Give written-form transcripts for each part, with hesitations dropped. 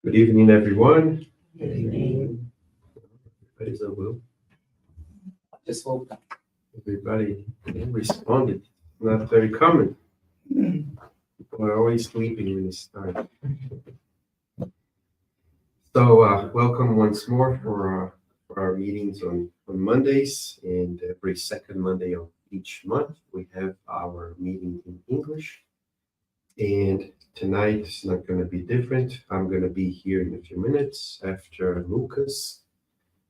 Good evening, everyone. Good evening. Everybody's a will. Just woke up. Everybody responded. Not very common. People are always sleeping when it's time. So, welcome once more for our meetings on Mondays, and every second Monday of each month we have our meeting in English. And tonight is not going to be different. I'm going to be here in a few minutes after Lucas,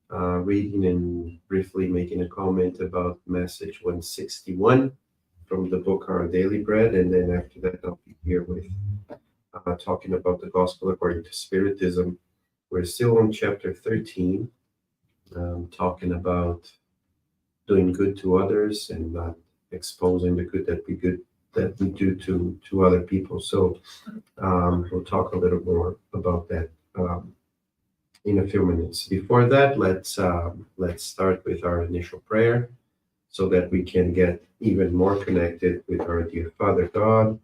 reading and briefly making a comment about message 161 from the book Our Daily Bread. And then after that, I'll be here with talking about the gospel according to Spiritism. We're still on chapter 13, talking about doing good to others and not exposing the good that we do to other people. So we'll talk a little more about that in a few minutes. Before that, let's start with our initial prayer so that we can get even more connected with our dear Father God,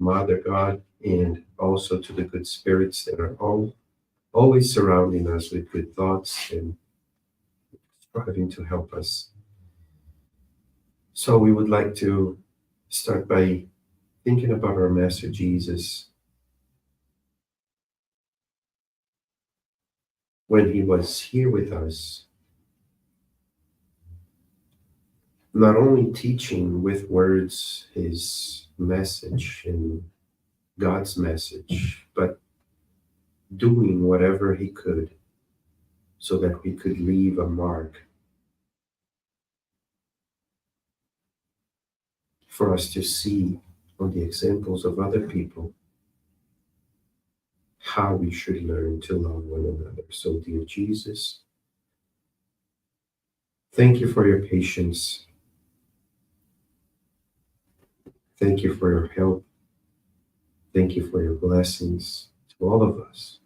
Mother God, and also to the good spirits that are always surrounding us with good thoughts and striving to help us. So we would like to start by thinking about our Master Jesus. When he was here with us, not only teaching with words his message and God's message, but doing whatever he could so that we could leave a mark for us to see on the examples of other people how we should learn to love one another. So, dear Jesus, thank you for your patience. Thank you for your help. Thank you for your blessings to all of us.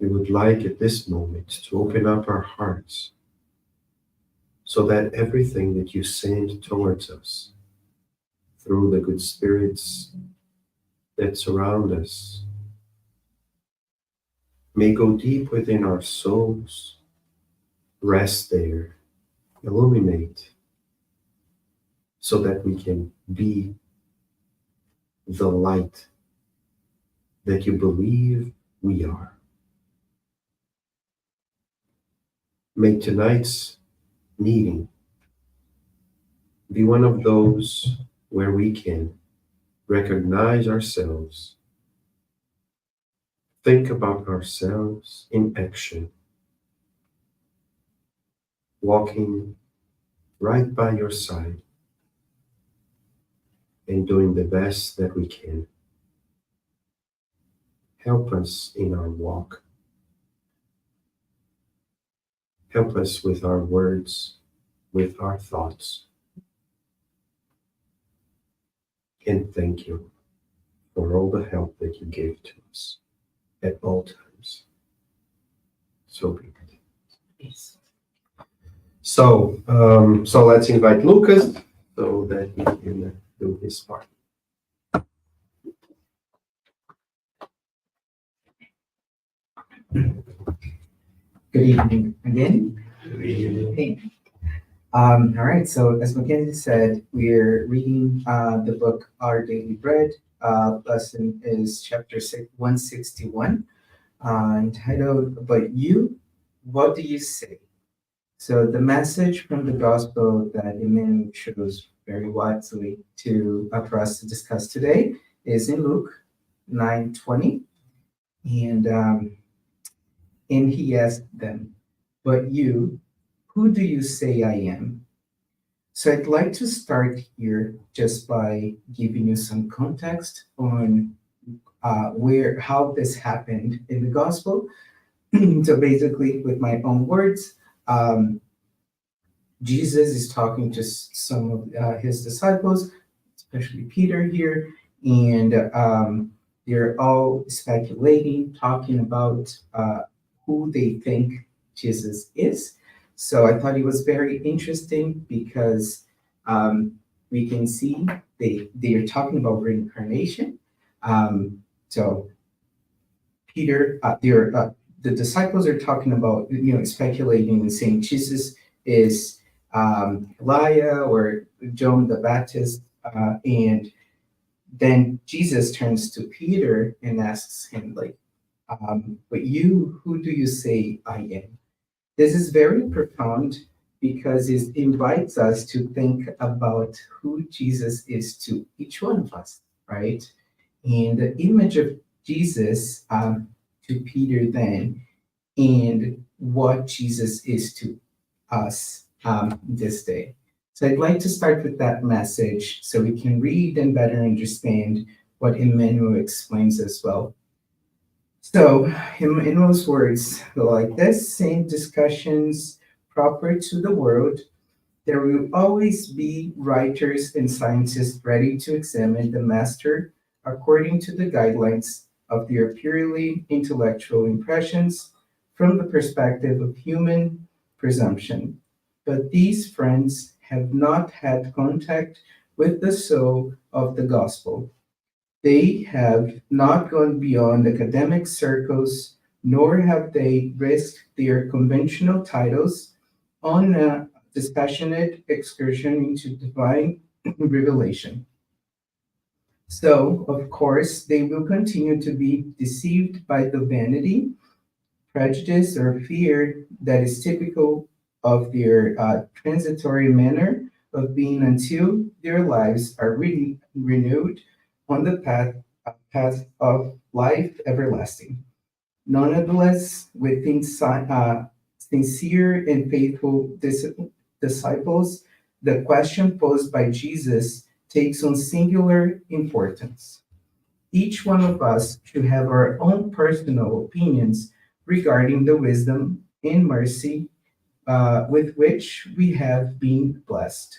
We would like at this moment to open up our hearts so that everything that you send towards us through the good spirits that surround us may go deep within our souls, rest there, illuminate, so that we can be the light that you believe we are. May tonight's meeting be one of those where we can recognize ourselves, think about ourselves in action, walking right by your side and doing the best that we can. Help us in our walk. Help us with our words, with our thoughts. And thank you for all the help that you gave to us at all times. So be it. Yes. So let's invite Lucas so that he can do his part. Good evening again. Hey. All right. So as Mackenzie said, we're reading the book Our Daily Bread. Lesson is chapter 161, entitled "But You, What Do You Say?" So the message from the gospel that Emmanuel chose very wisely for us to discuss today is in Luke 9:20, and he asked them, "But you, who do you say I am?" So I'd like to start here just by giving you some context on how this happened in the gospel. So basically, with my own words, Jesus is talking to some of his disciples, especially Peter here, and they're all speculating, talking about who they think Jesus is. So I thought it was very interesting because we can see they are talking about reincarnation. So Peter, the disciples are talking about, speculating and saying Jesus is Elijah or John the Baptist, and then Jesus turns to Peter and asks him, like, but you, who do you say I am? This is very profound because it invites us to think about who Jesus is to each one of us, right? And the image of Jesus to Peter then, and what Jesus is to us this day. So I'd like to start with that message so we can read and better understand what Emmanuel explains as well. So, in those words, go like this: same discussions proper to the world. There will always be writers and scientists ready to examine the master according to the guidelines of their purely intellectual impressions from the perspective of human presumption. But these friends have not had contact with the soul of the gospel. They have not gone beyond academic circles, nor have they risked their conventional titles on a dispassionate excursion into divine revelation. So, of course, they will continue to be deceived by the vanity, prejudice, or fear that is typical of their transitory manner of being until their lives are really renewed on the path of life everlasting. Nonetheless, with sincere and faithful disciples, the question posed by Jesus takes on singular importance. Each one of us should have our own personal opinions regarding the wisdom and mercy with which we have been blessed.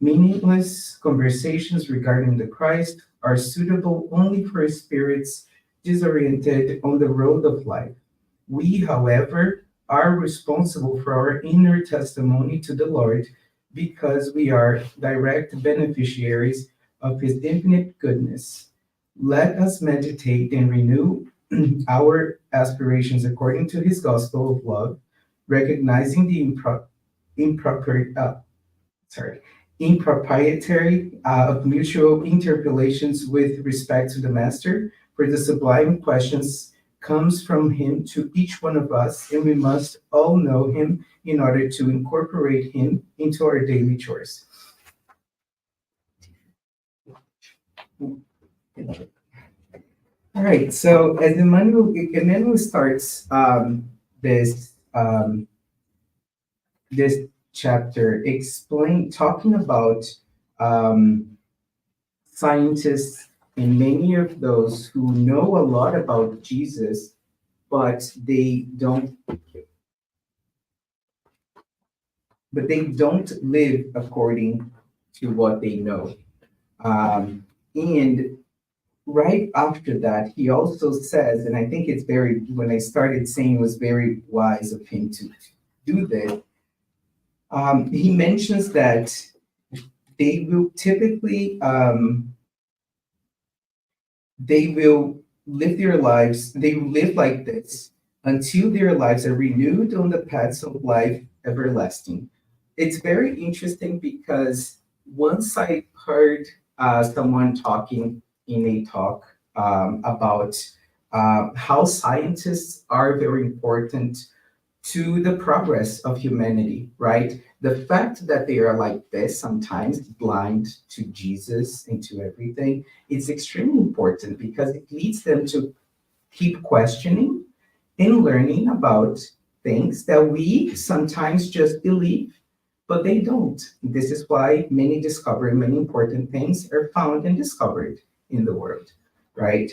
Meaningless conversations regarding the Christ are suitable only for spirits disoriented on the road of life. We, however, are responsible for our inner testimony to the Lord because we are direct beneficiaries of His infinite goodness. Let us meditate and renew our aspirations according to His gospel of love, recognizing the improper, impropriety of mutual interpolations with respect to the Master, for the sublime questions comes from him to each one of us, and we must all know him in order to incorporate him into our daily chores. All right, so as Emmanuel starts this this chapter talking about scientists and many of those who know a lot about Jesus, but they don't live according to what they know. And right after that, he also says, and I think it's when I started saying it was very wise of him to do this, he mentions that they will typically, they will they will live like this until their lives are renewed on the paths of life everlasting. It's very interesting because once I heard someone talking in a talk about how scientists are very important to the progress of humanity, right? The fact that they are like this, sometimes blind to Jesus and to everything, is extremely important because it leads them to keep questioning and learning about things that we sometimes just believe, but they don't. This is why many important things are found and discovered in the world, right?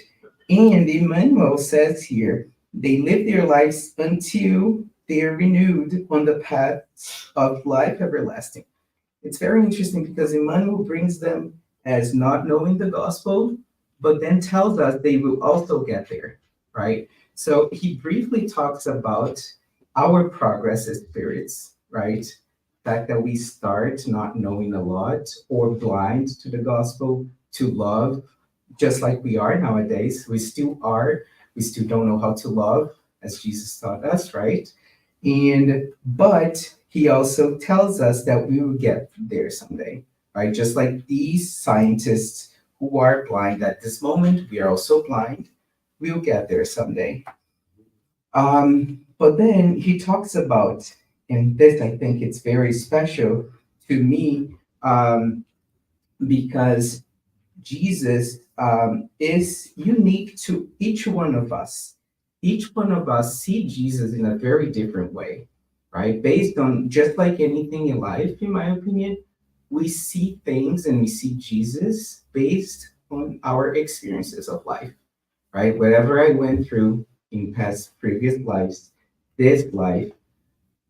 And Emmanuel says here, they live their lives until they are renewed on the path of life everlasting. It's very interesting because Emmanuel brings them as not knowing the gospel, but then tells us they will also get there, right? So he briefly talks about our progress as spirits, right? The fact that we start not knowing a lot or blind to the gospel, to love, just like we are nowadays. We still are, We still don't know how to love as Jesus taught us, right? But he also tells us that we will get there someday, right? Just like these scientists who are blind at this moment, we are also blind. We'll get there someday. But then he talks about, and this I think it's very special to me, because Jesus is unique to each one of us. Each one of us see Jesus in a very different way, right? Based on just like anything in life, in my opinion, we see things and we see Jesus based on our experiences of life, right? Whatever I went through in past previous lives, this life,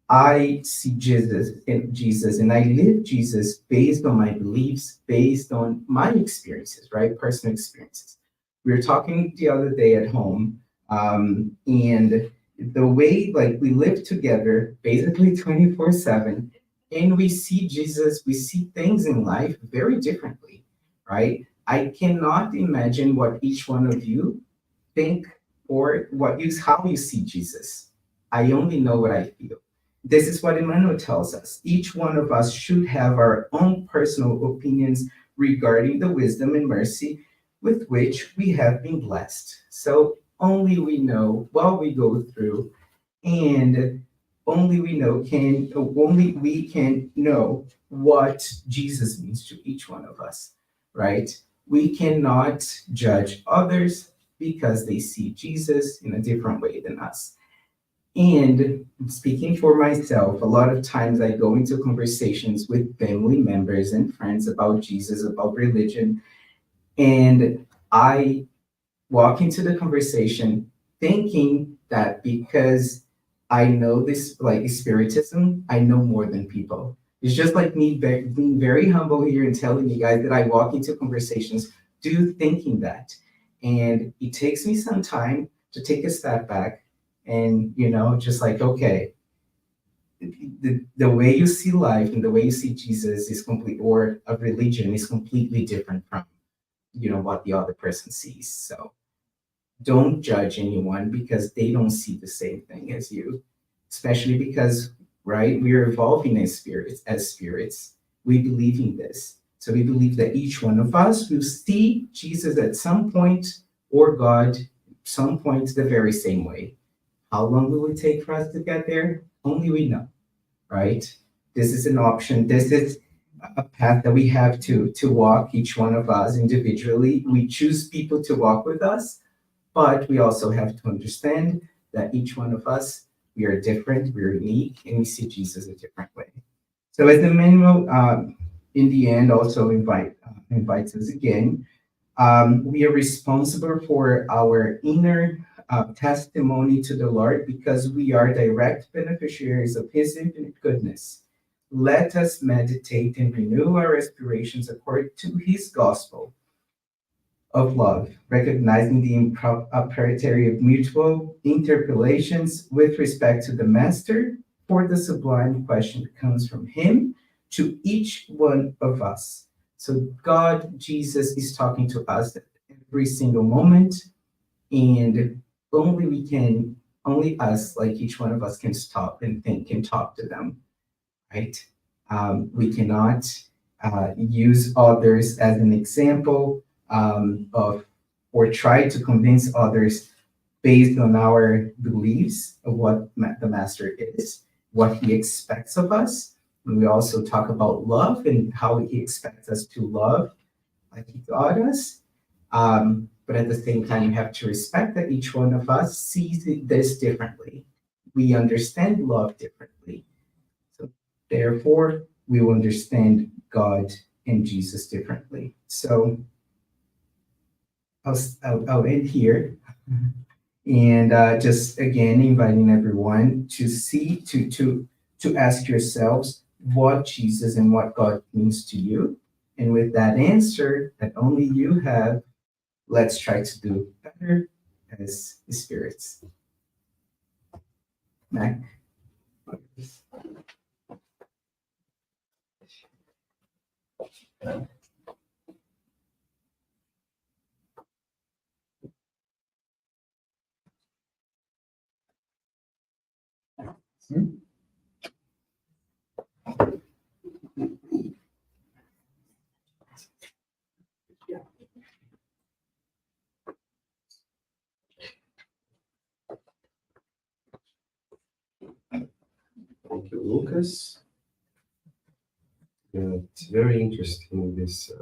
I see Jesus, and I live Jesus based on my beliefs, based on my experiences, right? Personal experiences. We were talking the other day at home, and the way like we live together, basically 24/7, and we see Jesus, we see things in life very differently, right? I cannot imagine what each one of you think or how you see Jesus. I only know what I feel. This is what Emmanuel tells us. Each one of us should have our own personal opinions regarding the wisdom and mercy with which we have been blessed. So only we know what we go through, and only we can know what Jesus means to each one of us, right? We cannot judge others because they see Jesus in a different way than us. And speaking for myself, a lot of times I go into conversations with family members and friends about Jesus, about religion, and I walk into the conversation thinking that because I know this, like Spiritism, I know more than people. It's just like me being very humble here and telling you guys that I walk into conversations do thinking that. And it takes me some time to take a step back and, just like, okay, the way you see life and the way you see Jesus is complete, or a religion is completely different from, what the other person sees. So don't judge anyone because they don't see the same thing as you, especially because, right, we're evolving as spirits. We believe in this. So we believe that each one of us will see Jesus at some point, or God some point, the very same way. How long will it take for us to get there? Only we know, right? This is an option. This is a path that we have to walk, each one of us individually. We choose people to walk with us, but we also have to understand that each one of us, we are different, we're unique, and we see Jesus a different way. So as the manual, in the end, also invites us again, we are responsible for our inner testimony to the Lord because we are direct beneficiaries of His infinite goodness. Let us meditate and renew our aspirations according to His gospel of love, recognizing the impropriety of mutual interpellations with respect to the Master, for the sublime question comes from Him to each one of us. So God, Jesus, is talking to us at every single moment, and only us, like each one of us, can stop and think and talk to them, right? We cannot use others as an example of, or try to convince others based on our beliefs of what the master is, what he expects of us. And we also talk about love and how he expects us to love like he taught us. But at the same time, we have to respect that each one of us sees this differently. We understand love differently. So therefore, we will understand God and Jesus differently. So I'll end here. And just again inviting everyone to see to ask yourselves what Jesus and what God means to you. And with that answer that only you have, let's try to do better as spirits. Mac? Jesus. It's very interesting, this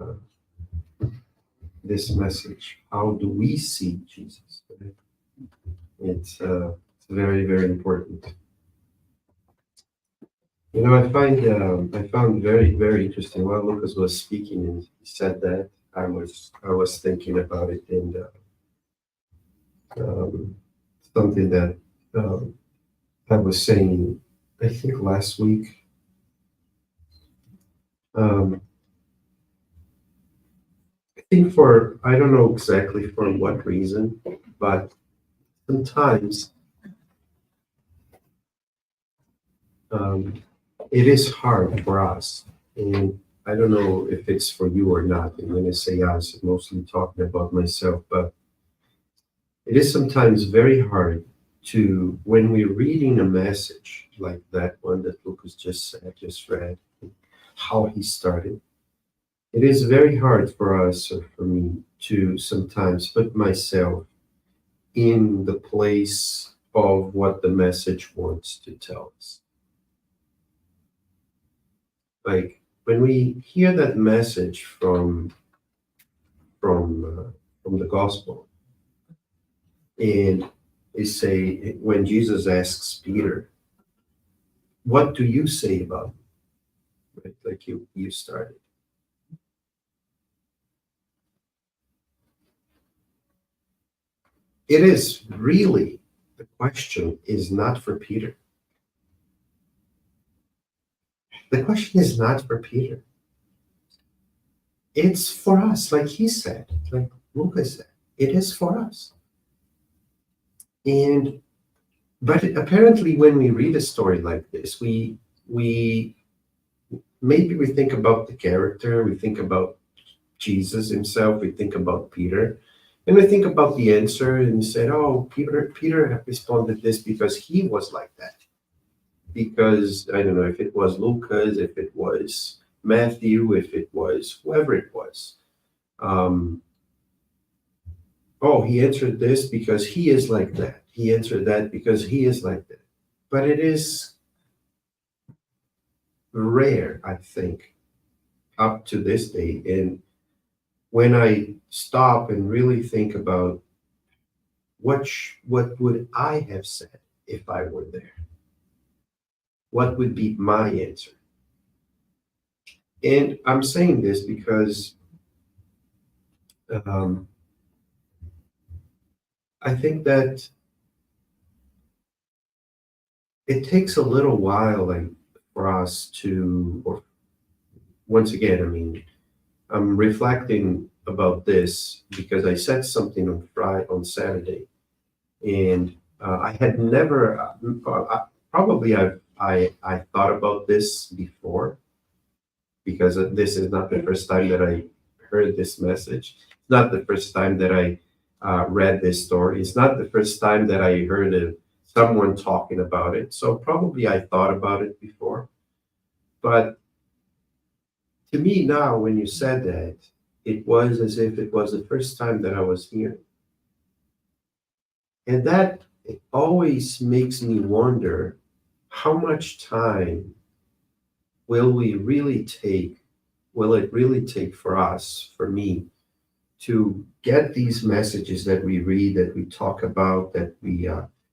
message. How do we see Jesus? It's very, very important. You know, I found very, very interesting while Lucas was speaking and he said that I was thinking about it, and something that I was saying, I think last week. I think I don't know exactly for what reason, but sometimes it is hard for us. And I don't know if it's for you or not. And when I say us, I'm mostly talking about myself, but it is sometimes very hard when we're reading a message like that one that Lucas just read, how he started. It is very hard for us, or for me, to sometimes put myself in the place of what the message wants to tell us. Like when we hear that message from the gospel, and they say when Jesus asks Peter, "What do you say about me?" Right? Like you started. It is really, the question is not for Peter. The question is not for Peter. It's for us, like he said, like Lucas said. It is for us. But apparently, when we read a story like this, we maybe we think about the character, we think about Jesus himself, we think about Peter, and we think about the answer, and we said, "Oh, Peter responded this because he was like that." Because I don't know if it was Lucas, if it was Matthew, if it was whoever it was. Oh, he answered this because he is like that. He answered that because he is like that. But it is rare, I think, up to this day. And when I stop and really think about what would I have said if I were there? What would be my answer? And I'm saying this because I think that it takes a little while, like, for us to, or once again, I mean, I'm reflecting about this because I said something on Saturday, and I had never, probably I thought about this before, because this is not the first time that I heard this message. It's not the first time that I read this story. It's not the first time that I heard someone talking about it. So probably I thought about it before. But to me now, when you said that, it was as if it was the first time that I was hearing. And that always makes me wonder, how much time will it really take for us, for me, to get these messages that we read, that we talk about, that we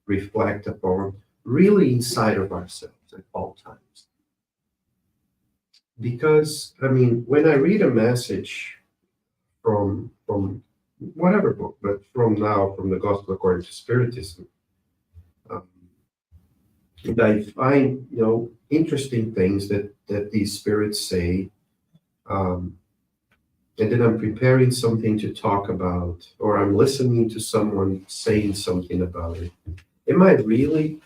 reflect upon, really inside of ourselves at all times? Because, I mean, when I read a message from whatever book, but from the Gospel according to Spiritism, um, and I find, interesting things that these spirits say, and then I'm preparing something to talk about, or I'm listening to someone saying something about it. Am I really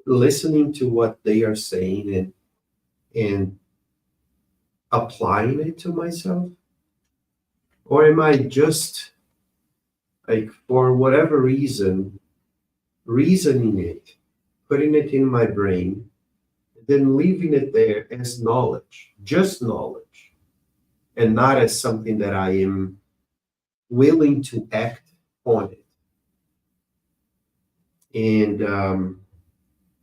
listening to what they are saying and applying it to myself? Or am I just, like, for whatever reason, reasoning it, putting it in my brain, then leaving it there as knowledge, just knowledge, and not as something that I am willing to act on it? And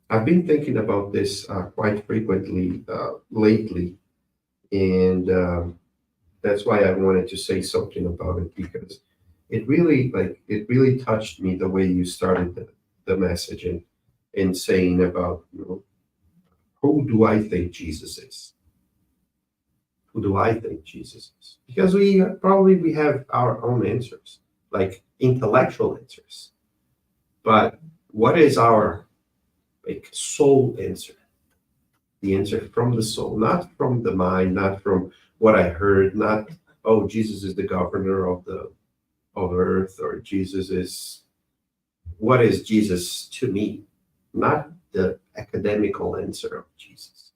I've been thinking about this quite frequently lately, and that's why I wanted to say something about it because it really touched me the way you started the message and saying about who do I think Jesus is? Who do I think Jesus is? Because we have our own answers, like intellectual answers, but what is our like soul answer? The answer from the soul, not from the mind, not from what I heard, not oh Jesus is the governor of earth or Jesus is what is Jesus to me, not the academical answer of Jesus.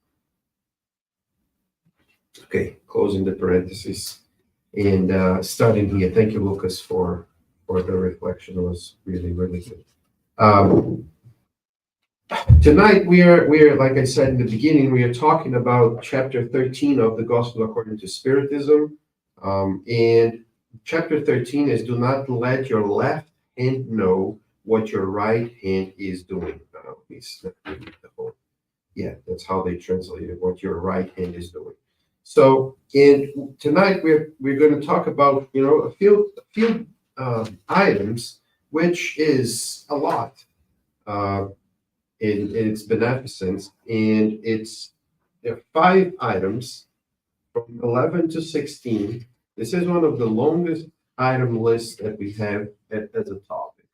Okay, closing the parentheses and starting here. Thank you, Lucas, for the reflection. It was really really good. Um, Tonight we are like I said in the beginning, we are talking about chapter 13 of the Gospel according to Spiritism. And chapter 13 is do not let your left hand know what your right hand is doing. Please let me read the whole. Yeah, that's how they translate it, what your right hand is doing. So in tonight we're going to talk about a few items, which is a lot. Uh, in its beneficence, and it's there are 5 items from 11 to 16. This is one of the longest item lists that we have as a topic.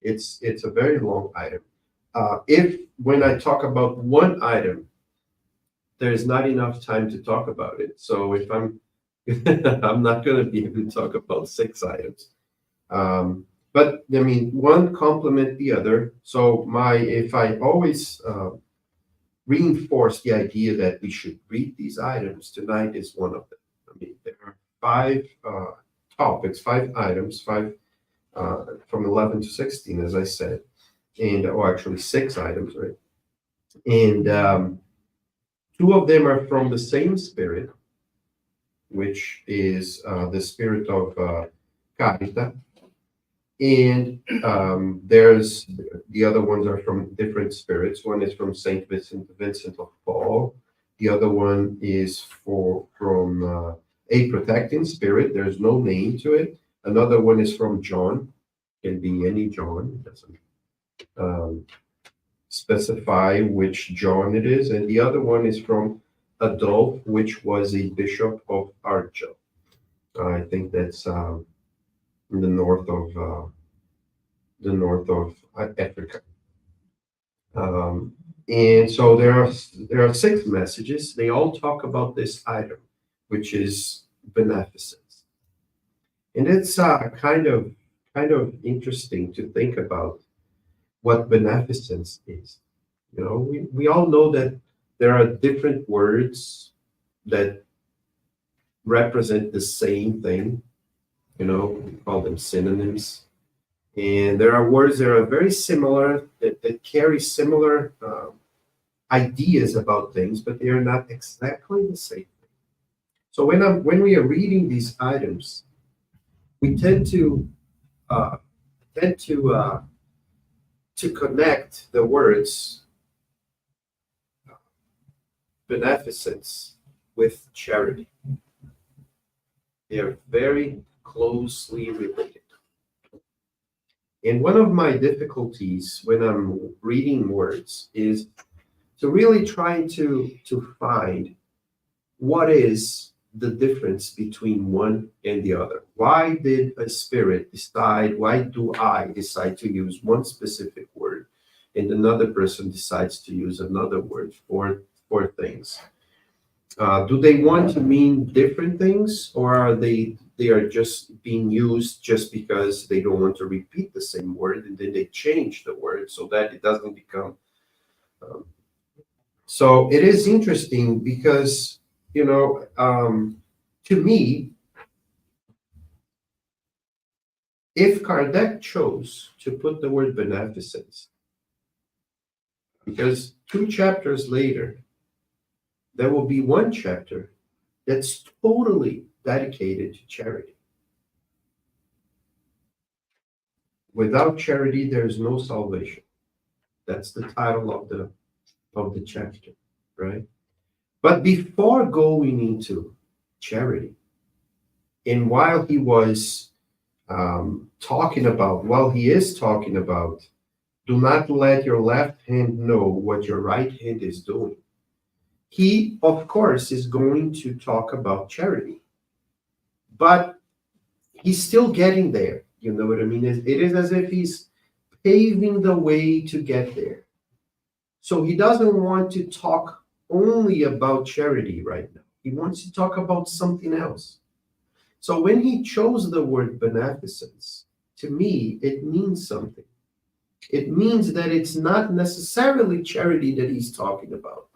It's a very long item. If when I talk about one item, there's not enough time to talk about it. So if I'm I'm not going to be able to talk about 6 items. But I mean, one complement the other. So my if I always reinforce the idea that we should read these items, tonight is one of them. I mean, there are 5 items, from 11 to 16, as I said, and or actually 6 items, right? And 2 of them are from the same spirit, which is the spirit of Carita. And there's the other ones are from different spirits. One is from Saint Vincent of Paul. The other one is from a protecting spirit. There's no name to it. Another one is from John. Can be any John. It doesn't um, specify which John it is. And the other one is from Adolf, which was a bishop of Argel. I think that's in the north of Africa. And so there are 6 messages. They all talk about this item, which is beneficence, and it's kind of interesting to think about what beneficence is. We all know that there are different words that represent the same thing. We call them synonyms. And there are words that are very similar, that carry similar ideas about things, but they are not exactly the same. So when we are reading these items, we uh, tend to connect the words beneficence with charity. They are very closely related. And one of my difficulties when I'm reading words is to really try to find what is the difference between one and the other. Why did a spirit decide? Why do I decide to use one specific word, and another person decides to use another word for things? Do they want to mean different things, or are they are just being used just because they don't want to repeat the same word, and then they change the word so that it doesn't become. Um, so it is interesting because to me, if Kardec chose to put the word beneficence, because 2 chapters later there will be one chapter that's totally dedicated to charity. Without charity, there is no salvation. That's the title of the chapter, right? But before going into charity, and while he was while he is talking about, do not let your left hand know what your right hand is doing. He, of course, is going to talk about charity, but he's still getting there. You know what I mean? It is as if he's paving the way to get there. So he doesn't want to talk only about charity right now. He wants to talk about something else. So when he chose the word beneficence, to me, it means something. It means that it's not necessarily charity that he's talking about.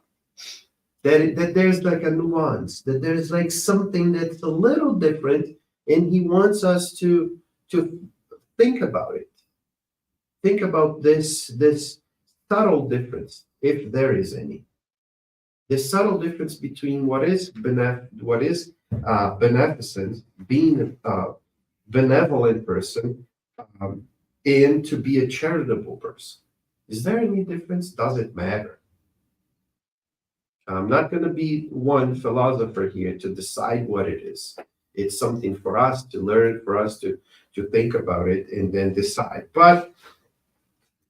That there's like a nuance, that there's like something that's a little different, and he wants us to think about it. Think about this subtle difference, if there is any. The subtle difference between what is beneficent, being a benevolent person, and to be a charitable person. Is there any difference? Does it matter? I'm not going to be one philosopher here to decide what it is. It's something for us to learn, for us to think about it and then decide. But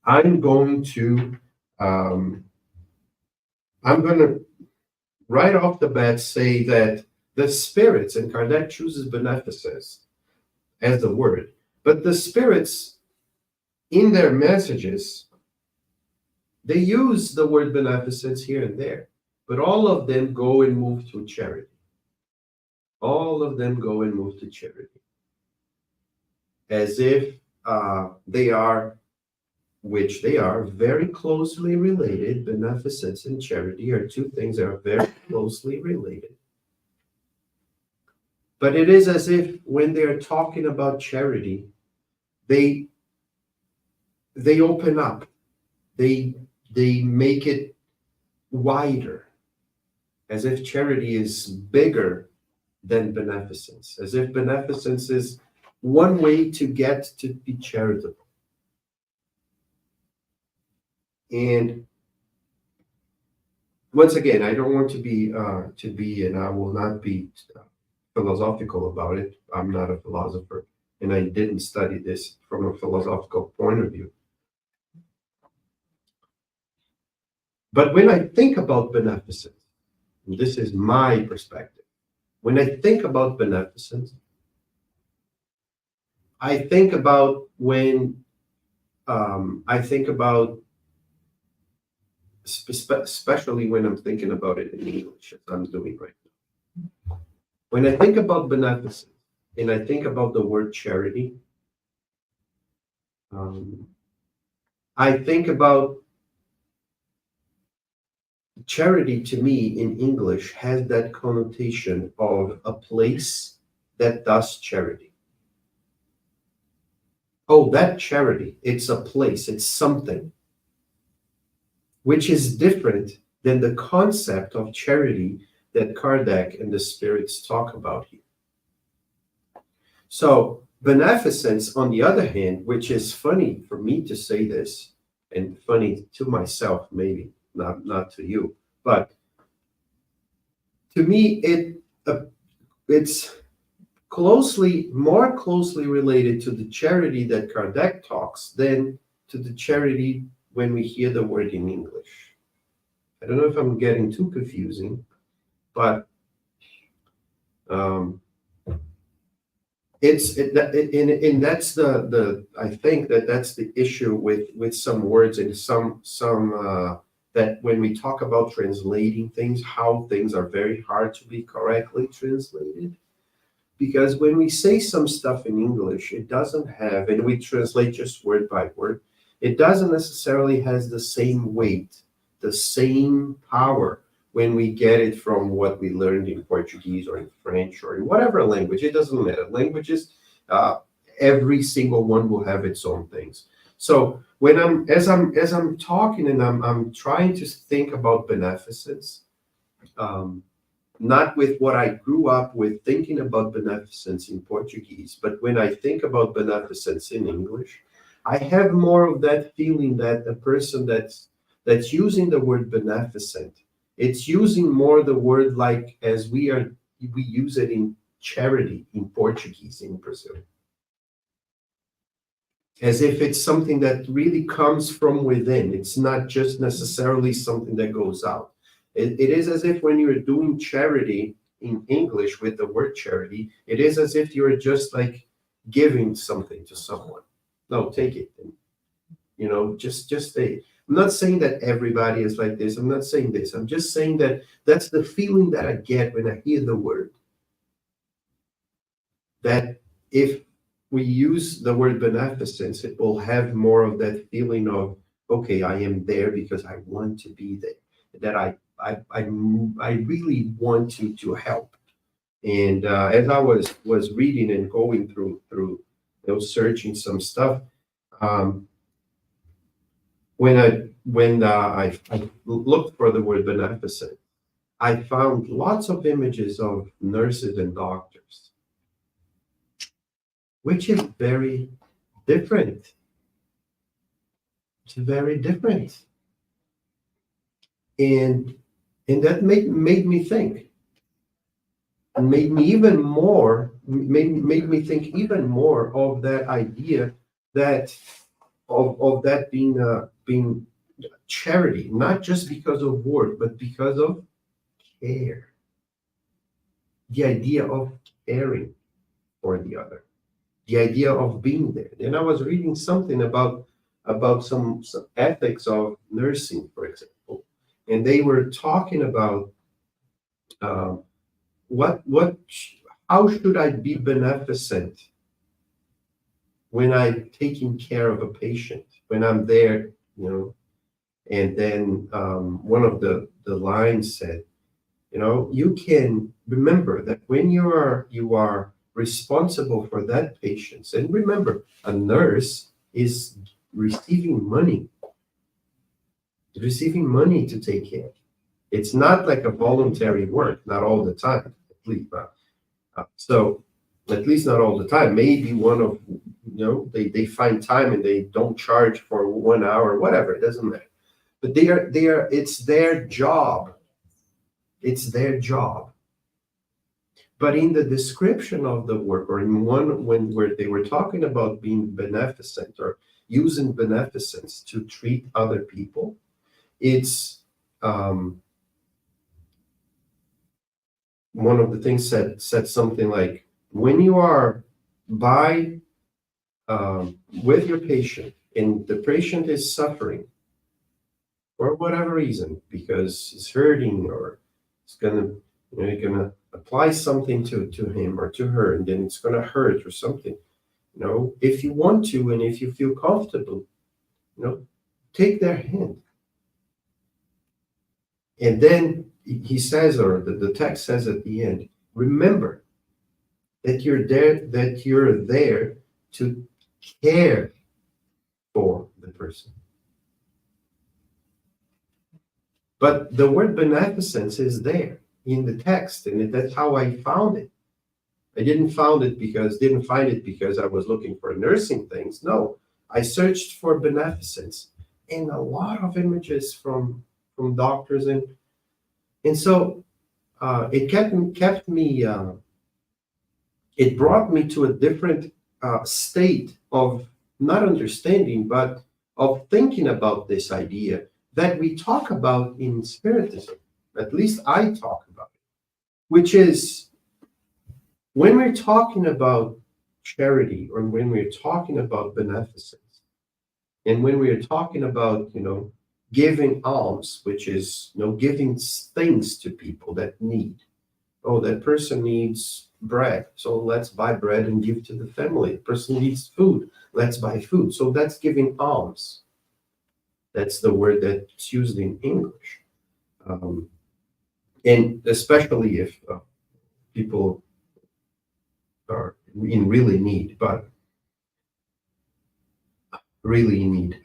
I'm going to right off the bat say that the spirits, and Kardec chooses beneficence as the word, but the spirits in their messages, they use the word beneficence here and there, but all of them go and move to charity. All of them go and move to charity. As if they are, which they are, very closely related. Beneficence and charity are two things that are very closely related. But it is as if when they're talking about charity, they open up. They make it wider, as if charity is bigger than beneficence, as if beneficence is one way to get to be charitable. And once again, I don't want to be, and I will not be philosophical about it. I'm not a philosopher, and I didn't study this from a philosophical point of view. But when I think about beneficence, and this is my perspective, when I think about beneficence, I think about especially when I'm thinking about it in English, as I'm doing right now. When I think about beneficence and I think about the word charity, I think about charity. To me, in English, has that connotation of a place that does charity. Oh, that charity, it's a place, it's something, which is different than the concept of charity that Kardec and the spirits talk about here. So beneficence, on the other hand, which is funny for me to say this, and funny to myself, maybe not to you, but to me, it's more closely related to the charity that Kardec talks than to the charity when we hear the word in English. I don't know if I'm getting too confusing, but that's the I think that's the issue with some words and some that when we talk about translating things, how things are very hard to be correctly translated. Because when we say some stuff in English, it doesn't have, and we translate just word by word, it doesn't necessarily has the same weight, the same power when we get it from what we learned in Portuguese or in French or in whatever language. It doesn't matter. Languages, every single one will have its own things. So when as I'm talking and I'm trying to think about beneficence, not with what I grew up with thinking about beneficence in Portuguese, but when I think about beneficence in English, I have more of that feeling that a person that that's using the word beneficent. It's using more the word like as we use it in charity in Portuguese in Brazil. As if it's something that really comes from within. It's not just necessarily something that goes out. It is as if when you're doing charity in English with the word charity, it is as if you're just like giving something to someone. No, take it. Just stay. I'm not saying that everybody is like this. I'm not saying this. I'm just saying that that's the feeling that I get when I hear the word. That if we use the word beneficence, it will have more of that feeling of, okay, I am there because I want to be there. That I really want to help. And as I was reading and going through searching some stuff, when I looked for the word beneficent, I found lots of images of nurses and doctors, which is very different. It's very different. And that made me think. And made me think even more of that idea that of that being charity, not just because of word, but because of care. The idea of caring for the other, the idea of being there. And I was reading something about some ethics of nursing, for example, and they were talking about how should I be beneficent when I'm taking care of a patient, when I'm there, And then one of the lines said, you can remember that when you are responsible for that patient, and remember, a nurse is receiving money to take care. It's not like a voluntary work, not all the time, at least. So at least not all the time. Maybe one of, they find time and they don't charge for 1 hour, whatever, it doesn't matter. But it's their job. It's their job. But in the description of the work, or in one where they were talking about being beneficent or using beneficence to treat other people, it's one of the things said something like, when you are with your patient and the patient is suffering for whatever reason, because it's hurting or it's gonna, you're gonna apply something to him or to her, and then it's gonna hurt or something. If you want to and if you feel comfortable, take their hand. And then he says, or the text says at the end, remember that you're there to care for the person. But the word beneficence is there in the text, and that's how I found it. I didn't find it because I was looking for nursing things. No, I searched for beneficence and a lot of images from doctors, and so it kept me. It brought me to a different state of not understanding, but of thinking about this idea that we talk about in Spiritism. At least I talk about it, which is when we're talking about charity, or when we're talking about beneficence, and when we're talking about, giving alms, which is, giving things to people that need. Oh, that person needs bread, so let's buy bread and give to the family. The person needs food, let's buy food. So that's giving alms. That's the word that's used in English. And especially if people are in really need, but really in need.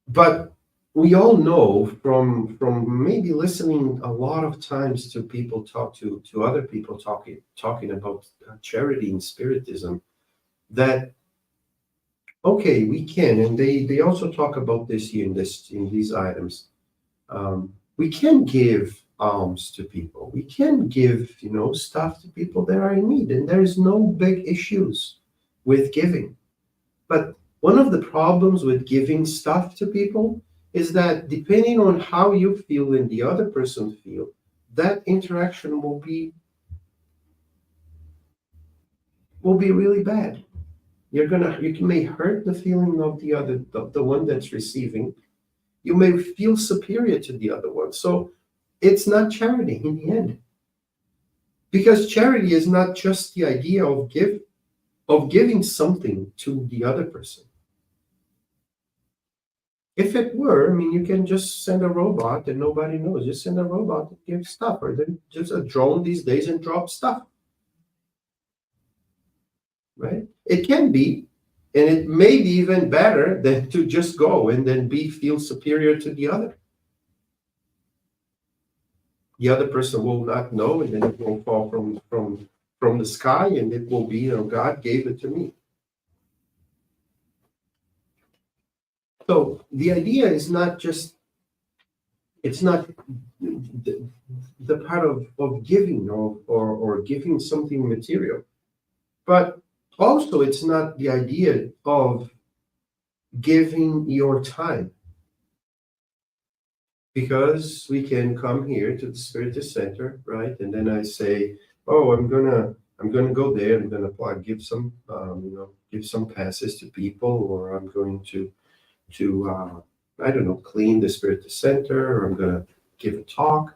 But we all know from maybe listening a lot of times to people talk to other people talking about charity and Spiritism, that Okay, we can, and they also talk about this here in these items. We can give alms to people. We can give, stuff to people that are in need, and there is no big issues with giving. But one of the problems with giving stuff to people is that depending on how you feel and the other person feel, that interaction will be really bad. You may hurt the feeling of the one that's receiving. You may feel superior to the other one. So it's not charity in the end. Because charity is not just the idea of giving something to the other person. If it were, I mean, you can just send a robot and nobody knows. Just send a robot to give stuff, or then just a drone these days and drop stuff. Right? It can be, and it may be even better than to just go and then feel superior to the other. The other person will not know, and then it will fall from the sky, and it will be, God gave it to me. So the idea is not just, it's not the part of giving or giving something material, but also it's not the idea of giving your time. Because we can come here to the Espírita Center, right? And then I say, oh, I'm gonna go there. I'm gonna give some passes to people, or I'm going to I don't know, clean the Espírita Center, or I'm gonna give a talk.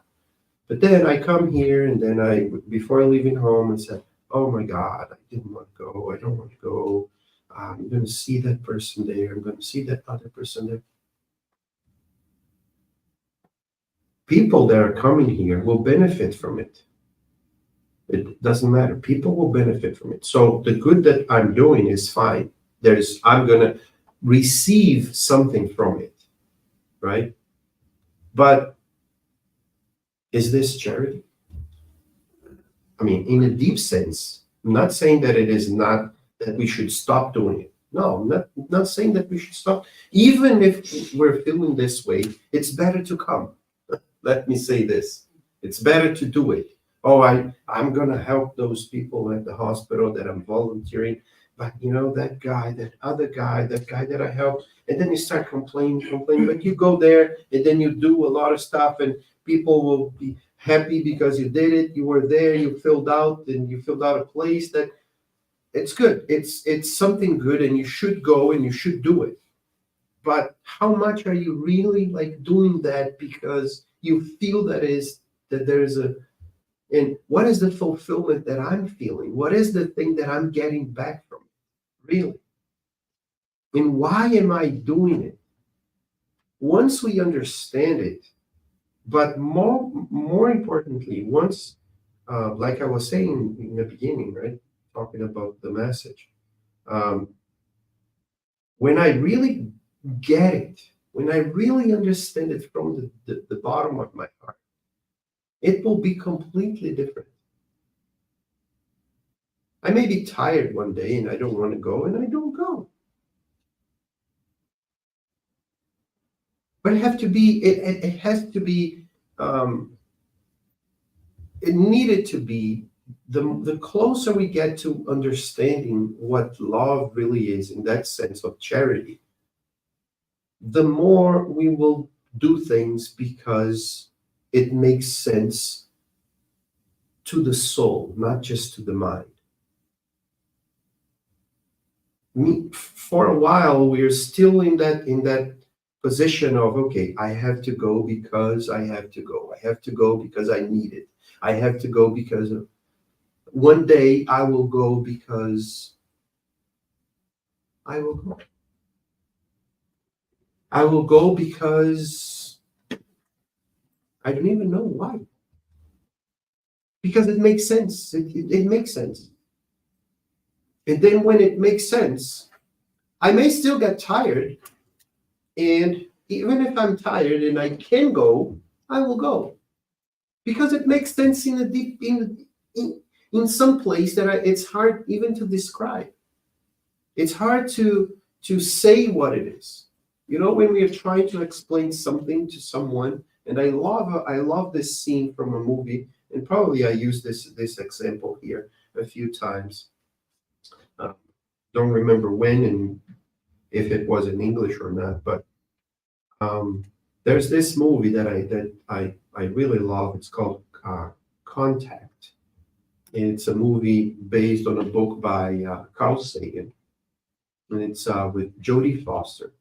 But then I come here, and then before leaving home, I said, oh my God, I didn't want to go. I don't want to go. I'm gonna see that person there. I'm gonna see that other person there. People that are coming here will benefit from it. It doesn't matter. People will benefit from it. So the good that I'm doing is fine. I'm gonna receive something from it, right? But is this charity? I mean, in a deep sense, I'm not saying that it is not, that we should stop doing it. No, I'm not saying that we should stop. Even if we're feeling this way, it's better to come. Let me say this. It's better to do it. Oh, I'm going to help those people at the hospital that I'm volunteering. But that other guy, that guy that I helped, and then you start complaining. But you go there and then you do a lot of stuff, and people will be happy because you did it. You were there, you filled out a place that it's good. It's something good, and you should go and you should do it. But how much are you really doing that because you feel that there's and what is the fulfillment that I'm feeling? What is the thing that I'm getting back from it, really? And why am I doing it? Once we understand it, but more importantly, once, like I was saying in the beginning, right, talking about the message, when I really get it, when I really understand it from the bottom of my heart, it will be completely different. I may be tired one day and I don't want to go, and I don't go. But it has to be, it needed to be, the closer we get to understanding what love really is in that sense of charity, the more we will do things because it makes sense to the soul, not just to the mind. For a while, we're still in that position of, okay, I have to go because I have to go. I have to go because I need it. I have to go because one day I will go because I will go. I will go because I don't even know why. Because it makes sense. It makes sense. And then when it makes sense, I may still get tired. And even if I'm tired and I can go, I will go. Because it makes sense in some place that it's hard even to describe. It's hard to to say what it is. You know, when we are trying to explain something to someone, and I love this scene from a movie, and probably I use this example here a few times. Uh, don't remember when and if it was in English or not, but there's this movie that I really love. It's called Contact. And it's a movie based on a book by Carl Sagan, and it's with Jodie Foster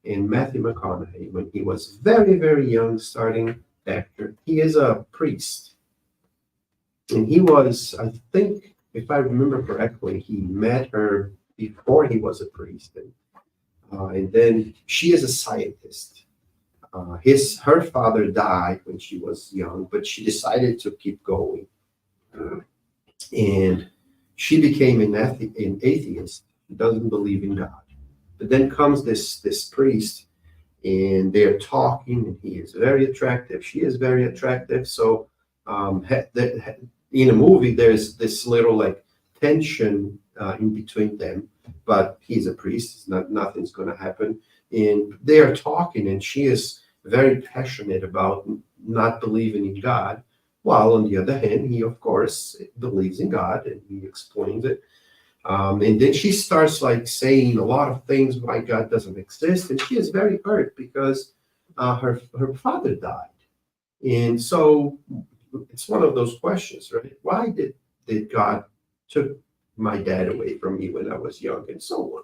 and Matthew McConaughey when he was very, very young, starting actor. He is a priest, and he was, I think, if I remember correctly, he met her before he was a priest, and then she is a scientist. Her father died when she was young, but she decided to keep going, and she became an atheist. She doesn't believe in God. But then comes this priest, and they're talking, and he is very attractive. She is very attractive. So in a movie, there's this little like tension in between them. But he's a priest. It's nothing's going to happen. And they are talking, and she is very passionate about not believing in God. While on the other hand, he of course believes in God, and he explains it. And then she starts like saying a lot of things why God doesn't exist, and she is very hurt because her father died, and so it's one of those questions, right? Why did God took my dad away from me when I was young, and so on.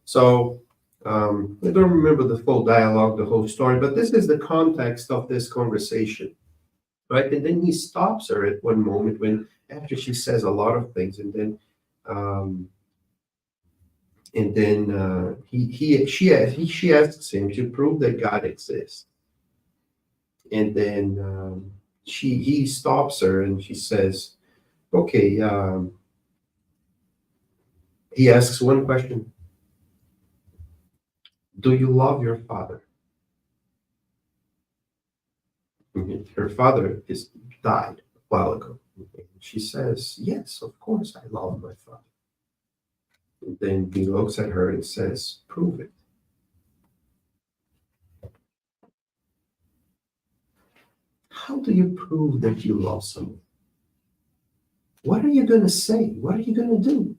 So I don't remember the full dialogue, the whole story, but this is the context of this conversation, right? And then he stops her at one moment when after she says a lot of things, and then. She asks him to prove that God exists, and then he stops her and she says, "Okay." He asks one question: "Do you love your father?" Her father is died a while ago. She says, "Yes, of course, I love my father." And then he looks at her and says, "Prove it." How do you prove that you love someone? What are you going to say? What are you going to do?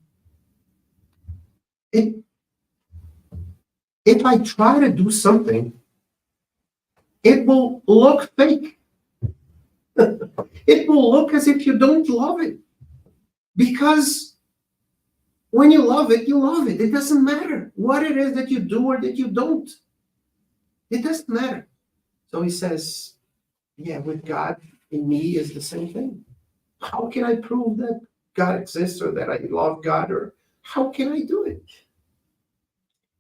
If I try to do something, it will look fake. It will look as if you don't love it. Because when you love it, you love it. It doesn't matter what it is that you do or that you don't. It doesn't matter. So he says, yeah, with God in me is the same thing. How can I prove that God exists or that I love God, or how can I do it?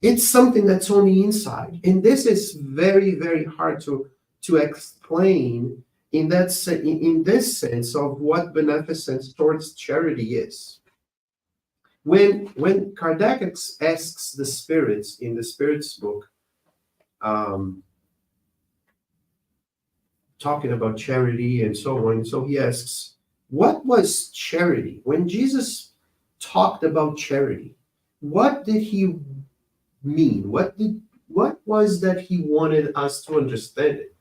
It's something that's on the inside. And this is very, very hard to explain in this sense of what beneficence towards charity is. When Kardec asks the spirits in the spirits book, talking about charity and so on, so he asks, what was charity? When Jesus talked about charity, what did he mean? What was that he wanted us to understand it?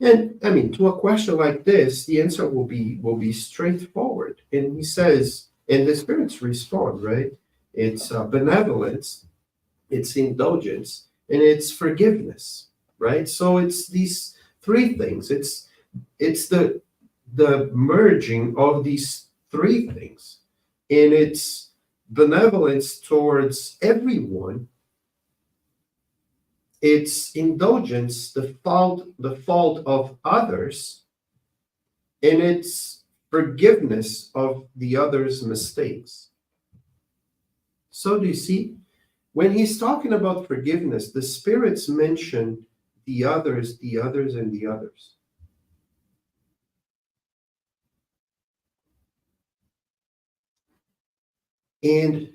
And I mean, to a question like this, the answer will be straightforward. And he says, and the spirits respond, right? It's benevolence, it's indulgence, and it's forgiveness, right? So it's these three things. It's the merging of these three things, and it's benevolence towards everyone. It's indulgence, the fault of others, and it's forgiveness of the other's mistakes. So do you see, when he's talking about forgiveness, the spirits mention the others, and the others. And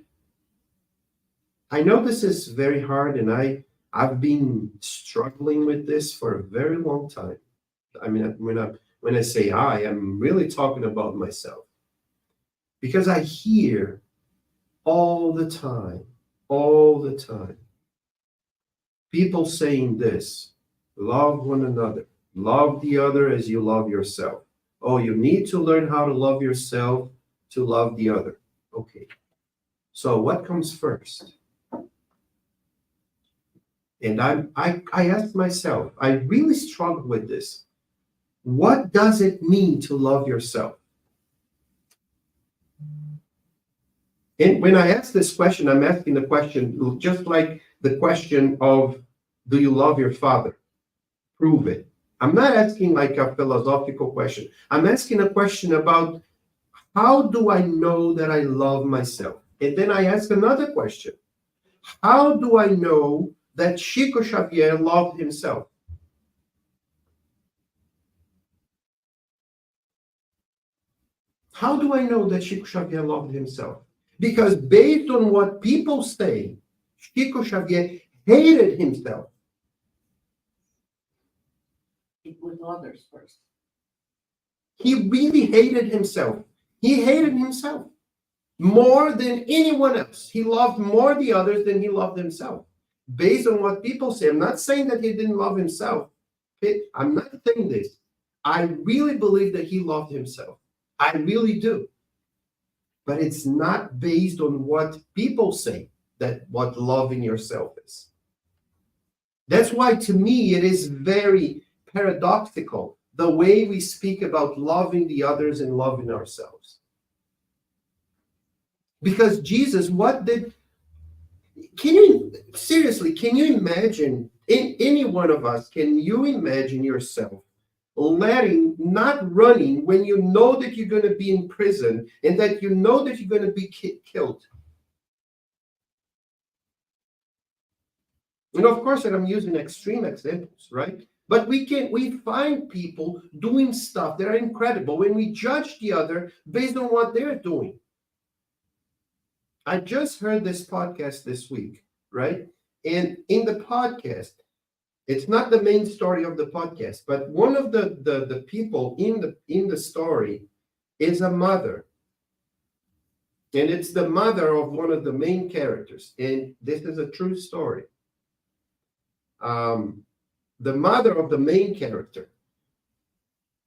I know this is very hard, and I've been struggling with this for a very long time. I mean, when I say I'm really talking about myself, because I hear all the time all the time. People saying this, love one another, love the other as you love yourself. Oh, you need to learn how to love yourself to love the other. Okay. So what comes first? And I asked myself, I really struggled with this. What does it mean to love yourself? And when I ask this question, I'm asking the question just like the question of, do you love your father? Prove it. I'm not asking like a philosophical question. I'm asking a question about, how do I know that I love myself? And then I ask another question. How do I know that Chico Xavier loved himself? How do I know that Chico Xavier loved himself? Because based on what people say, Chico Xavier hated himself. With others first. He really hated himself. He hated himself more than anyone else. He loved more the others than he loved himself. Based on what people say, I'm not saying that he didn't love himself. I'm not saying this. I really believe that he loved himself. I really do. But it's not based on what people say that what loving yourself is. That's why, to me, it is very paradoxical the way we speak about loving the others and loving ourselves. Because Jesus, can you imagine, in any one of us, can you imagine yourself not running when you know that you're going to be in prison and that you know that you're going to be killed? And of course, and I'm using extreme examples, right? But we find people doing stuff that are incredible when we judge the other based on what they're doing. I just heard this podcast this week, right? And in the podcast, it's not the main story of the podcast, but one of the people in the story is a mother. And it's the mother of one of the main characters. And this is a true story. The mother of the main character,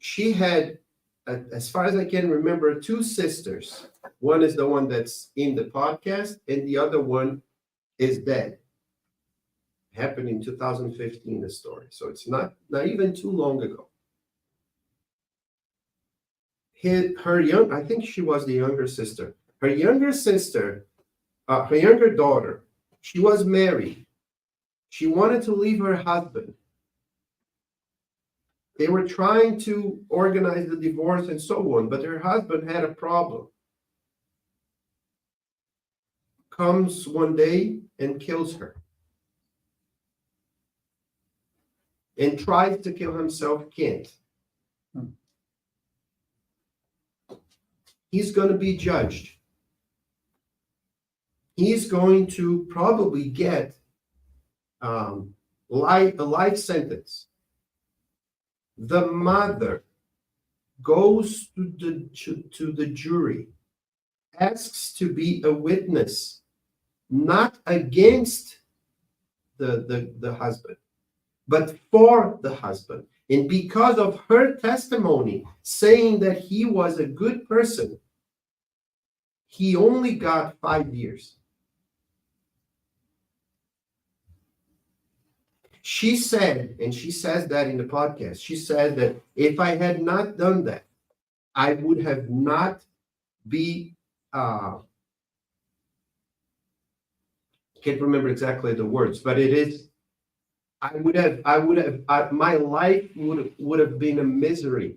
she had, as far as I can remember, two sisters. One is the one that's in the podcast, and the other one is dead. Happened in 2015, the story. So it's not even too long ago. I think she was the younger sister. Her younger sister, her younger daughter, she was married. She wanted to leave her husband. They were trying to organize the divorce and so on, but her husband had a problem. Comes one day and kills her. And tries to kill himself, can't. He's going to be judged. He's going to probably get a life sentence. The mother goes to the jury, asks to be a witness, not against the husband, but for the husband. And because of her testimony saying that he was a good person, he only got 5 years. She said, and she says that in the podcast, she said that if I had not done that, I would have not be, can't remember exactly the words, but it is, my life would have been a misery.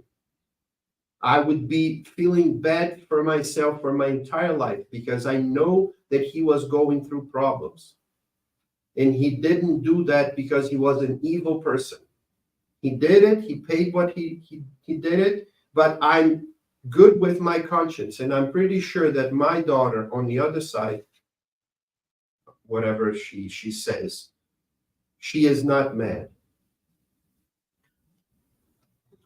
I would be feeling bad for myself for my entire life because I know that he was going through problems. And he didn't do that because he was an evil person. He did it. He paid what he did it. But I'm good with my conscience. And I'm pretty sure that my daughter on the other side, whatever she says, she is not mad.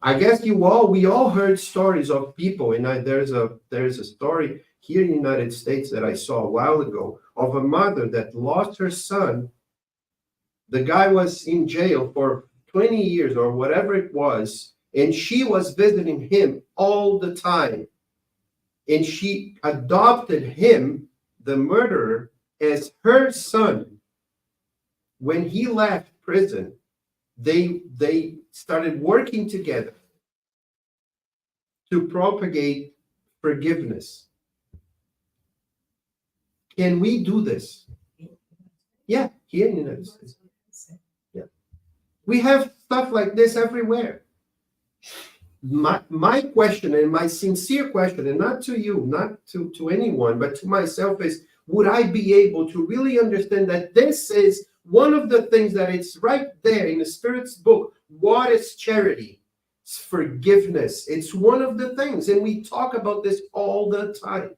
I guess we all heard stories of people, and there's a story here in the United States that I saw a while ago of a mother that lost her son. The guy was in jail for 20 years or whatever it was, and she was visiting him all the time. And she adopted him, the murderer, as her son. When he left prison, they started working together to propagate forgiveness. Can we do this? Yeah, here in the United States. Yeah. We have stuff like this everywhere. My question, and my sincere question, and not to you, not to anyone, but to myself, is would I be able to really understand that this is one of the things that it's right there in the Spirit's book? What is charity? It's forgiveness. It's one of the things, and we talk about this all the time.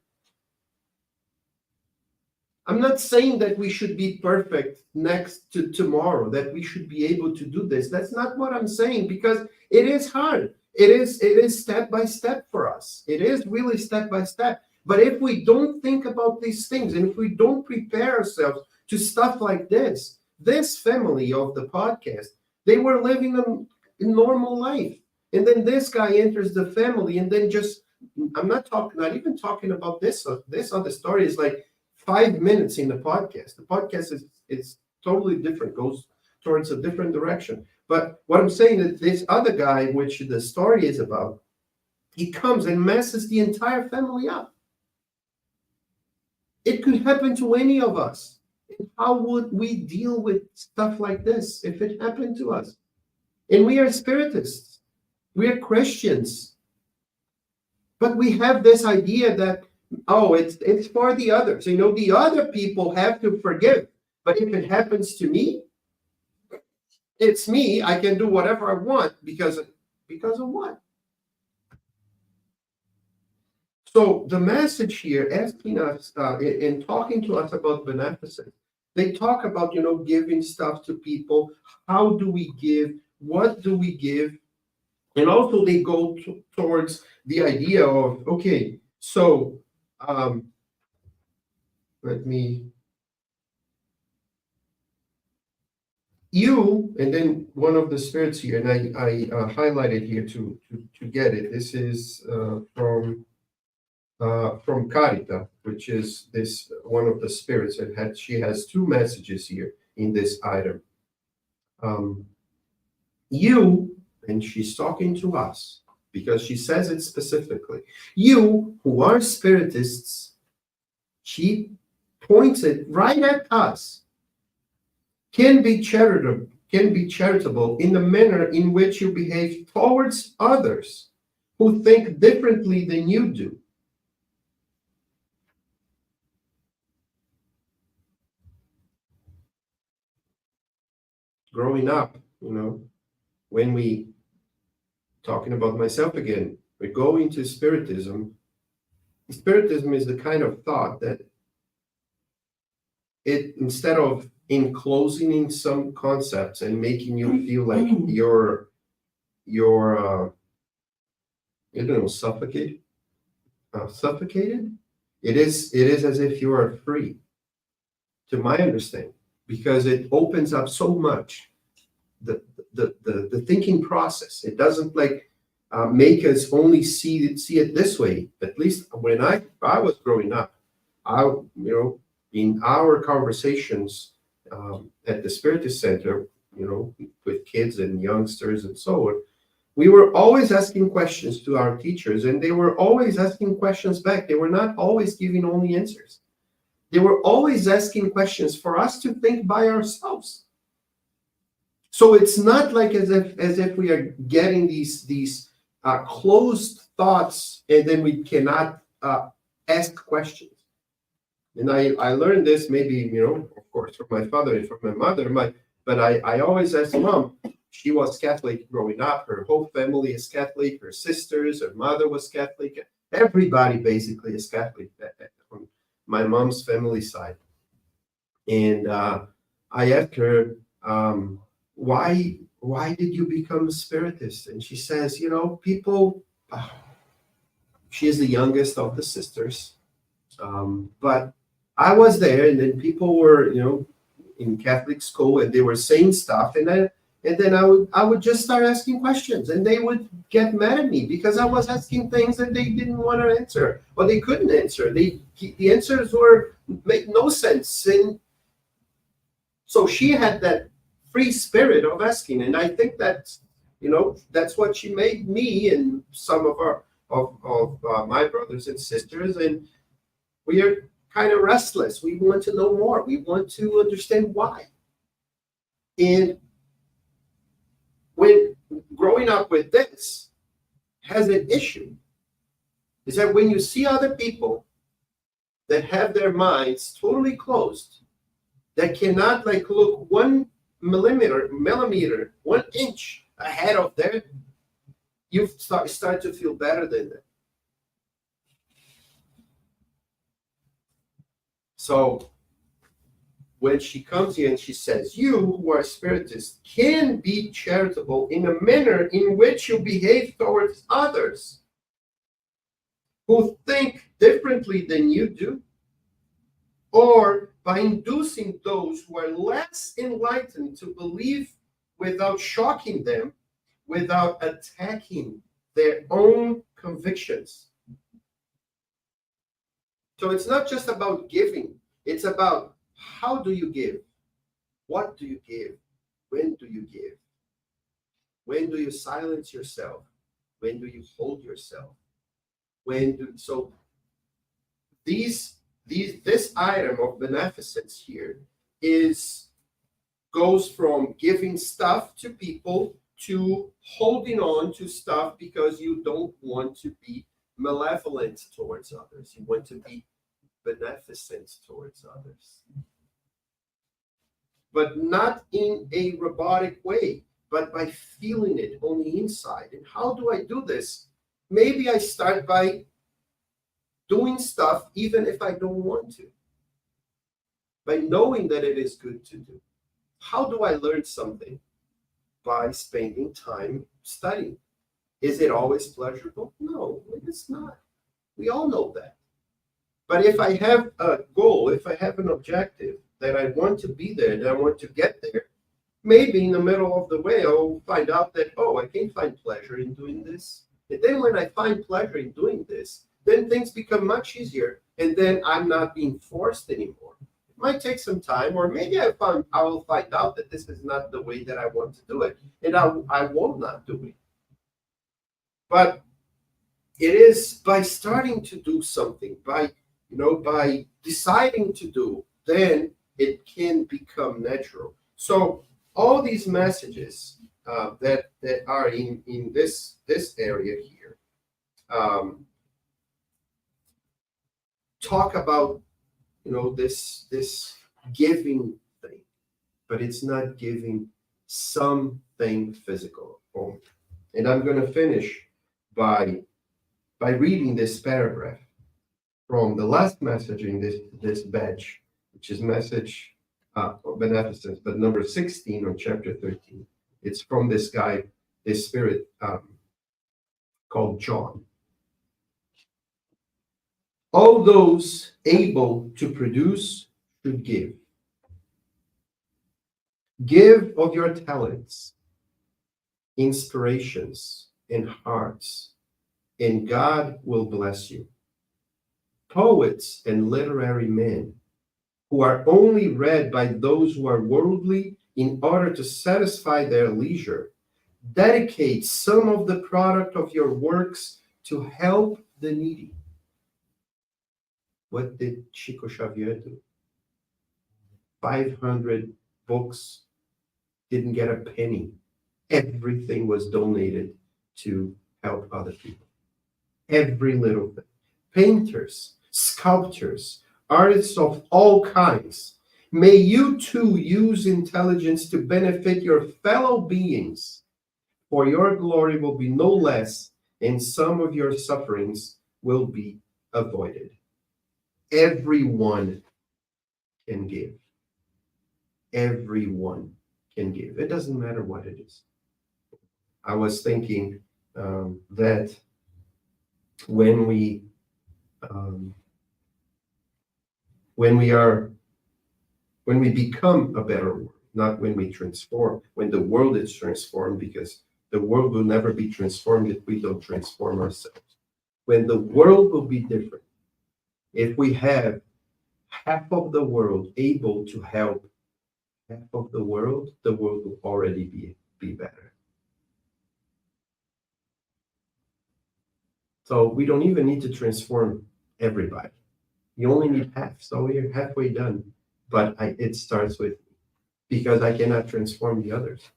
I'm not saying that we should be perfect next to tomorrow, that we should be able to do this. That's not what I'm saying, because it is hard. It is step by step for us. It is really step by step. But if we don't think about these things, and if we don't prepare ourselves to stuff like this family of the podcast, they were living a normal life. And then this guy enters the family, and then I'm not even talking about this. This other story is like 5 minutes in the podcast. The podcast is totally different, goes towards a different direction. But what I'm saying is this other guy, which the story is about, he comes and messes the entire family up. It could happen to any of us. How would we deal with stuff like this if it happened to us? And we are spiritists. We are Christians. But we have this idea that, oh, it's for the others. The other people have to forgive. But if it happens to me, it's me. I can do whatever I want because of what? So the message here, asking us and talking to us about beneficence, they talk about, giving stuff to people. How do we give? What do we give? And also they go towards the idea of, okay, so and then one of the spirits here, and I highlighted here to get it. This is from Carita, which is this one of the spirits, and she has two messages here in this item. And she's talking to us because she says it specifically. You who are spiritists, she points it right at us, can be charitable in the manner in which you behave towards others who think differently than you do. Growing up, when we, talking about myself again, we go into Spiritism. Spiritism is the kind of thought that instead of enclosing in some concepts and making you feel like you're suffocated. It is as if you are free, to my understanding, because it opens up so much the thinking process. It doesn't make us only see it this way. At least when I was growing up, in our conversations at the Spiritist Center, with kids and youngsters and so on, we were always asking questions to our teachers, and they were always asking questions back. They were not always giving only answers. They were always asking questions for us to think by ourselves. So it's not like as if we are getting these closed thoughts and then we cannot ask questions. And I learned this maybe, of course, from my father and from my mother. But I always asked Mom. She was Catholic growing up. Her whole family is Catholic. Her sisters, her mother was Catholic. Everybody basically is Catholic on my mom's family side. And I asked her, why did you become a spiritist? And she says, people, she is the youngest of the sisters. But I was there, and then people were, in Catholic school, and they were saying stuff, and then I would just start asking questions, and they would get mad at me because I was asking things that they didn't want to answer, or they couldn't answer. The answers make no sense, and so she had that free spirit of asking, and I think that's what she made me and some of my brothers and sisters, and we are kind of restless. We want to know more. We want to understand why. And when growing up with this has an issue, is that when you see other people that have their minds totally closed, that cannot look 1 millimeter, 1 inch ahead of them, you start to feel better than them. So when she comes here and she says, you who are spiritists can be charitable in a manner in which you behave towards others who think differently than you do, or by inducing those who are less enlightened to believe without shocking them, without attacking their own convictions. So it's not just about giving, it's about how do you give? What do you give? When do you give? When do you silence yourself? When do you hold yourself? So this item of beneficence here goes from giving stuff to people to holding on to stuff because you don't want to be malevolent towards others. You want to be beneficent towards others. But not in a robotic way, but by feeling it on the inside. And how do I do this? Maybe I start by doing stuff even if I don't want to, by knowing that it is good to do. How do I learn something? By spending time studying. Is it always pleasurable? No, it's not. We all know that. But if I have a goal, if I have an objective that I want to be there, that I want to get there, maybe in the middle of the way, I'll find out that, I can find pleasure in doing this. And then when I find pleasure in doing this, then things become much easier. And then I'm not being forced anymore. It might take some time, or maybe I will find out that this is not the way that I want to do it. And I will not do it. But it is by starting to do something, by deciding to do, then it can become natural. So all these messages that are in this area here talk about this giving thing, but it's not giving something physical only. And I'm going to finish by reading this paragraph from the last message in this batch, which is message of beneficence, but number 16 on chapter 13. It's from this guy, this spirit called John. All those able to produce should give. Give of your talents, inspirations, and hearts, and God will bless you. Poets and literary men, who are only read by those who are worldly in order to satisfy their leisure, dedicate some of the product of your works to help the needy. What did Chico Xavier do? 500 books, didn't get a penny. Everything was donated to help other people. Every little thing. Painters, sculptors, artists of all kinds, may you too use intelligence to benefit your fellow beings, for your glory will be no less, and some of your sufferings will be avoided. Everyone can give. Everyone can give. It doesn't matter what it is. I was thinking that when we become a better world, not when we transform, when the world is transformed, because the world will never be transformed if we don't transform ourselves. When the world will be different, if we have half of the world able to help half of the world will already be better. So we don't even need to transform everybody. You only need half, so you're halfway done. But it starts with me, because I cannot transform the others.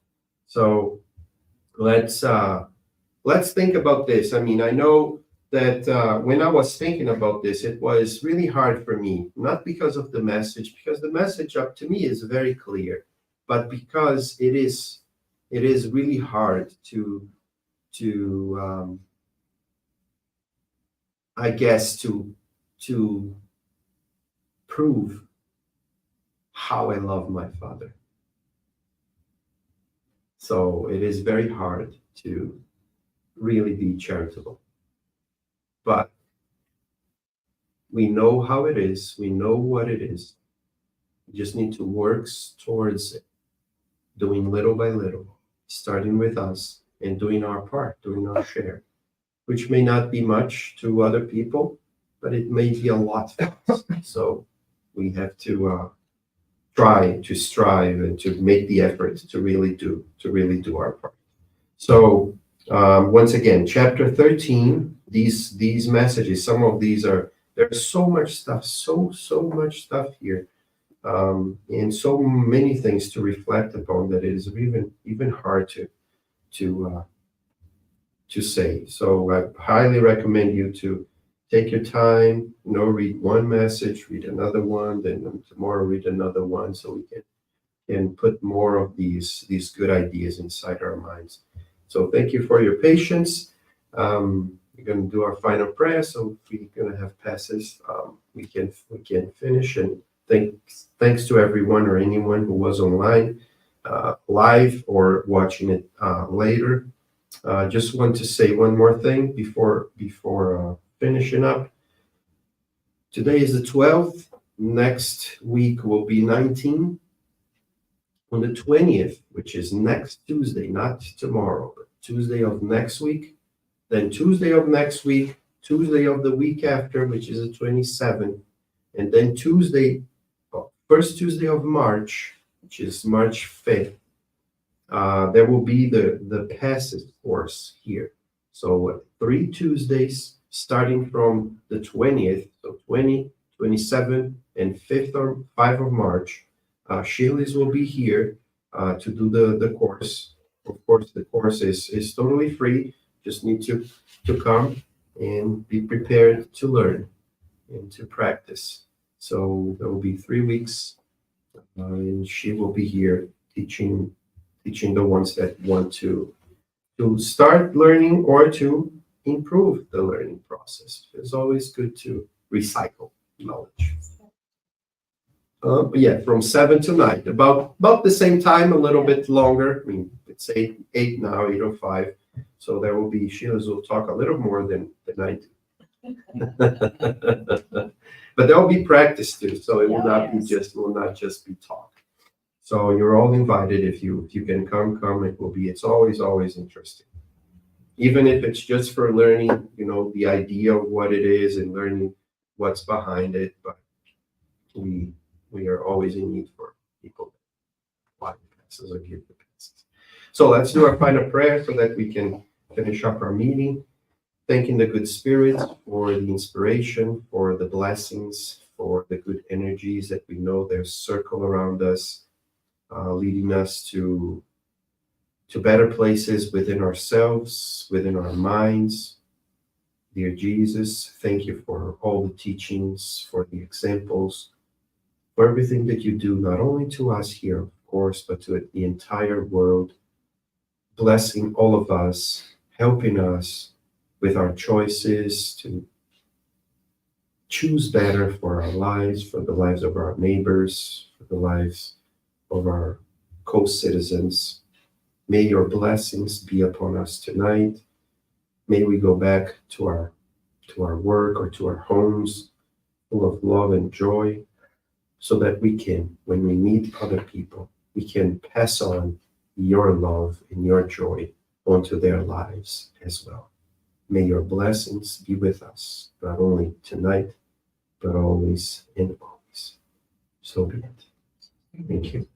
So let's think about this. I mean, I know that when I was thinking about this, it was really hard for me, not because of the message, because the message up to me is very clear, but because it is really hard to I guess to prove how I love my Father. So it is very hard to really be charitable. But we know how it is. We know what it is. We just need to work towards it, doing little by little, starting with us and doing our part, doing our share, which may not be much to other people, but it may be a lot for us. So we have to try to strive and to make the effort to really do our part. So once again, chapter 13, these messages, some of these there's so much stuff, so much stuff here, and so many things to reflect upon that it is even hard to say. So I highly recommend you to take your time, read one message, read another one, then tomorrow read another one, so we can put more of these good ideas inside our minds. So thank you for your patience. We're going to do our final prayer, so we're going to have passes. We can finish, and thanks to everyone or anyone who was online, live or watching it later. Just want to say one more thing before finishing up. Today is the 12th. Next week will be 19. On the 20th, which is next Tuesday, not tomorrow, but Tuesday of next week. Then Tuesday of next week, Tuesday of the week after, which is the 27th. And then first Tuesday of March, which is March 5th. There will be the passes course here. So 3 Tuesdays starting from the 20th, so 20, 27, and 5 of March. Sheila's will be here to do the course. Of course, the course is totally free. Just need to come and be prepared to learn and to practice. So there will be 3 weeks, and she will be here teaching the ones that want to start learning or to improve the learning process. It's always good to recycle knowledge. But yeah, from 7 to 9, about the same time, a little bit longer. I mean, it's 8 now, 8:05. So there will be, Sheila's will talk a little more than I do. But there will be practice too, so it will not just be talk. So you're all invited. If you can come. It's always interesting. Even if it's just for learning, the idea of what it is and learning what's behind it. But we are always in need for people that apply the passes or give the passes. So let's do our final prayer so that we can finish up our meeting. Thanking the good spirits for the inspiration, for the blessings, for the good energies that we know there's circle around us, leading us to better places within ourselves, within our minds. Dear Jesus, thank you for all the teachings, for the examples, for everything that you do, not only to us here, of course, but to the entire world, blessing all of us, helping us with our choices to choose better for our lives, for the lives of our neighbors, for the lives of our co-citizens. May your blessings be upon us tonight. May we go back to our work or to our homes full of love and joy, so that we can, when we meet other people, we can pass on your love and your joy onto their lives as well. May your blessings be with us, not only tonight, but always and always. So be it. Thank you.